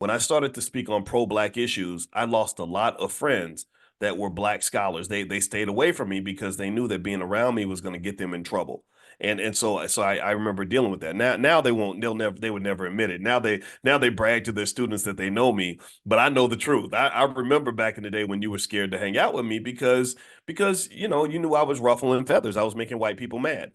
when I started to speak on pro-Black issues, I lost a lot of friends that were Black scholars. They stayed away from me because they knew that being around me was going to get them in trouble. And so I remember dealing with that. Now they would never admit it. Now they brag to their students that they know me, but I know the truth. I remember back in the day when you were scared to hang out with me because you knew I was ruffling feathers. I was making white people mad.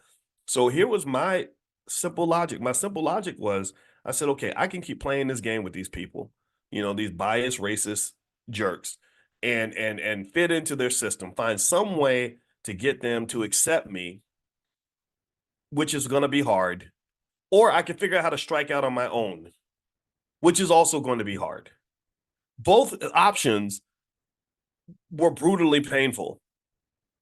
So here was my simple logic. My simple logic was I said, okay, I can keep playing this game with these people, these biased, racist jerks, and fit into their system, find some way to get them to accept me, which is going to be hard, or I can figure out how to strike out on my own, which is also going to be hard. Both options were brutally painful.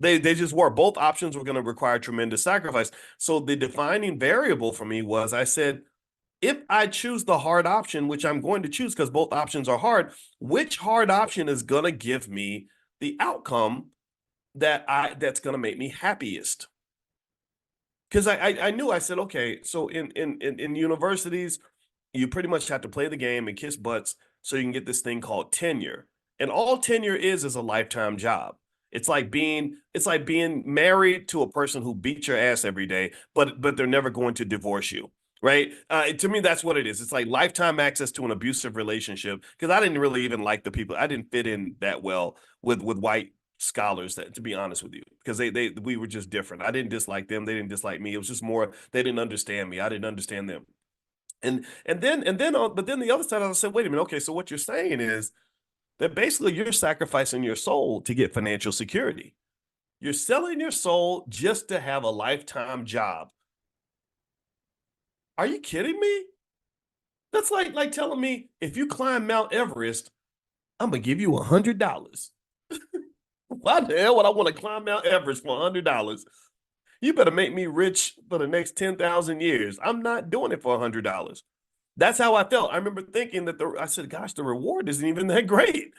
They just were. Both options were going to require tremendous sacrifice. So the defining variable for me was I said, if I choose the hard option, which I'm going to choose because both options are hard, which hard option is going to give me the outcome that's going to make me happiest? Because I knew I said, okay, so in universities, you pretty much have to play the game and kiss butts so you can get this thing called tenure. And all tenure is a lifetime job. It's like being married to a person who beats your ass every day, but they're never going to divorce you. Right. To me, that's what it is. It's like lifetime access to an abusive relationship. Because I didn't really even like the people. I didn't fit in that well with white scholars, that, to be honest with you, because we were just different. I didn't dislike them. They didn't dislike me. It was just more they didn't understand me. I didn't understand them. But then the other side, I said, wait a minute, okay, so what you're saying is that basically you're sacrificing your soul to get financial security. You're selling your soul just to have a lifetime job. Are you kidding me? That's like telling me if you climb Mount Everest, I'm gonna give you $100. Why the hell would I want to climb Mount Everest for $100? You better make me rich for the next 10,000 years. I'm not doing it for $100. That's how I felt. I remember thinking I said, gosh, the reward isn't even that great.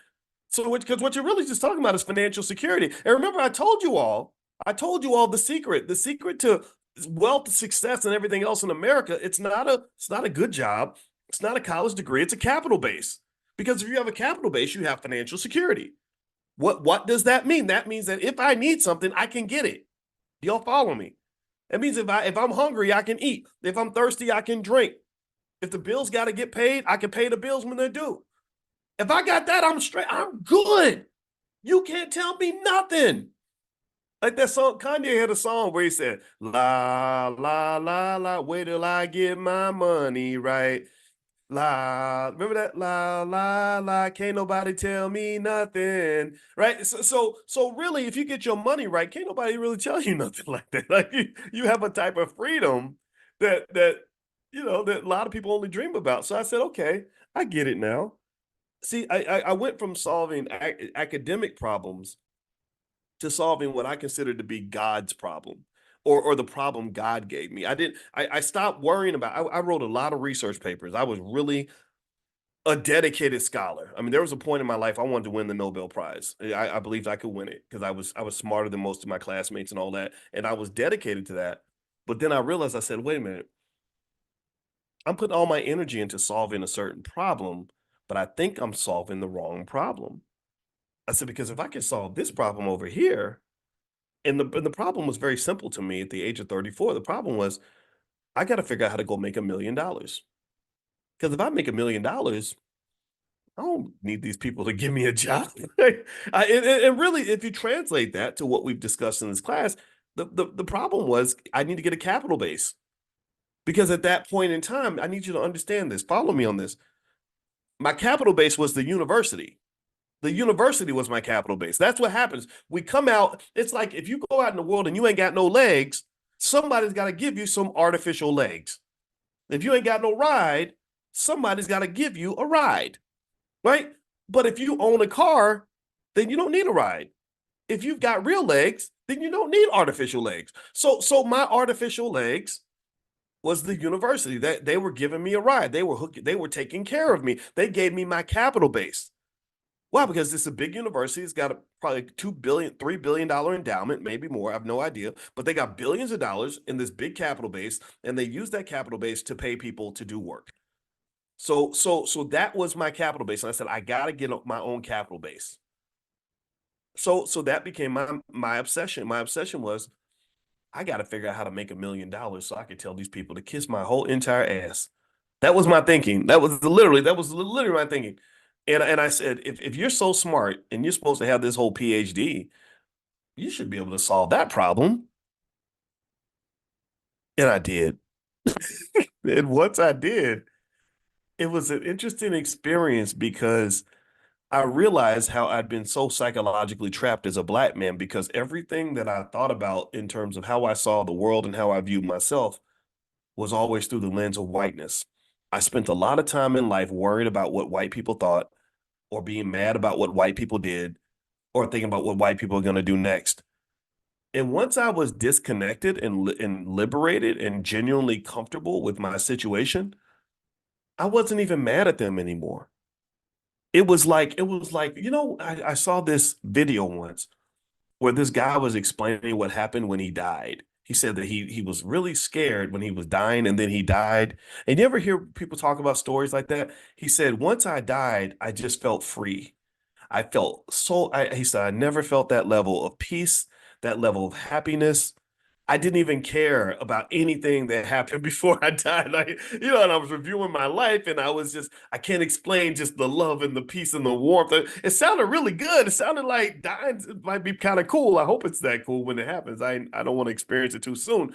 So, because what you're really just talking about is financial security. And remember, I told you all the secret to wealth, success, and everything else in America. It's not a good job. It's not a college degree. It's a capital base. Because if you have a capital base, you have financial security. What does that mean? That means that if I need something, I can get it. Do y'all follow me? It means if I'm hungry, I can eat. If I'm thirsty, I can drink. If the bills got to get paid, I can pay the bills when they're due. If I got that, I'm straight. I'm good. You can't tell me nothing. Like that song, Kanye had a song where he said, la, la, la, la, wait till I get my money right. La, remember that? La, la, la, can't nobody tell me nothing. Right? So really, if you get your money right, can't nobody really tell you nothing like that. Like you have a type of freedom that a lot of people only dream about. So I said, okay, I get it now. See, I went from solving academic problems to solving what I consider to be God's problem, or the problem God gave me. I stopped worrying about. I wrote a lot of research papers. I was really a dedicated scholar. I mean, there was a point in my life I wanted to win the Nobel Prize. I believed I could win it because I was smarter than most of my classmates and all that, and I was dedicated to that. But then I realized I said, wait a minute, I'm putting all my energy into solving a certain problem, but I think I'm solving the wrong problem. I said, because if I can solve this problem over here, and the problem was very simple to me at the age of 34. The problem was I got to figure out how to go make $1 million. Because if I make $1 million, I don't need these people to give me a job. And really, if you translate that to what we've discussed in this class, the problem was I need to get a capital base. Because at that point in time, I need you to understand this. Follow me on this. My capital base was the university. The university was my capital base. That's what happens. We come out, it's like if you go out in the world and you ain't got no legs, somebody's got to give you some artificial legs. If you ain't got no ride, somebody's got to give you a ride, right? But if you own a car, then you don't need a ride. If you've got real legs, then you don't need artificial legs. So my artificial legs was the university. That they were giving me a ride. They were taking care of me. They gave me my capital base. Why? Because it's a big university. It's got probably $3 billion endowment, maybe more. I have no idea. But they got billions of dollars in this big capital base, and they use that capital base to pay people to do work. So that was my capital base. And I said, I gotta get my own capital base. So that became my obsession. My obsession was I got to figure out how to make $1 million so I could tell these people to kiss my whole entire ass. That was my thinking. That was literally my thinking. And I said, if you're so smart and you're supposed to have this whole PhD, you should be able to solve that problem. And I did. And once I did, it was an interesting experience because I realized how I'd been so psychologically trapped as a black man because everything that I thought about in terms of how I saw the world and how I viewed myself was always through the lens of whiteness. I spent a lot of time in life worried about what white people thought or being mad about what white people did or thinking about what white people are going to do next. And once I was disconnected and liberated and genuinely comfortable with my situation, I wasn't even mad at them anymore. It was like, I saw this video once where this guy was explaining what happened when he died. He said that he was really scared when he was dying and then he died. And you ever hear people talk about stories like that? He said, once I died, I just felt free. I felt he said, I never felt that level of peace, that level of happiness. I didn't even care about anything that happened before I died. And I was reviewing my life and I can't explain just the love and the peace and the warmth. It sounded really good. It sounded like dying might be kind of cool. I hope it's that cool when it happens. I don't want to experience it too soon.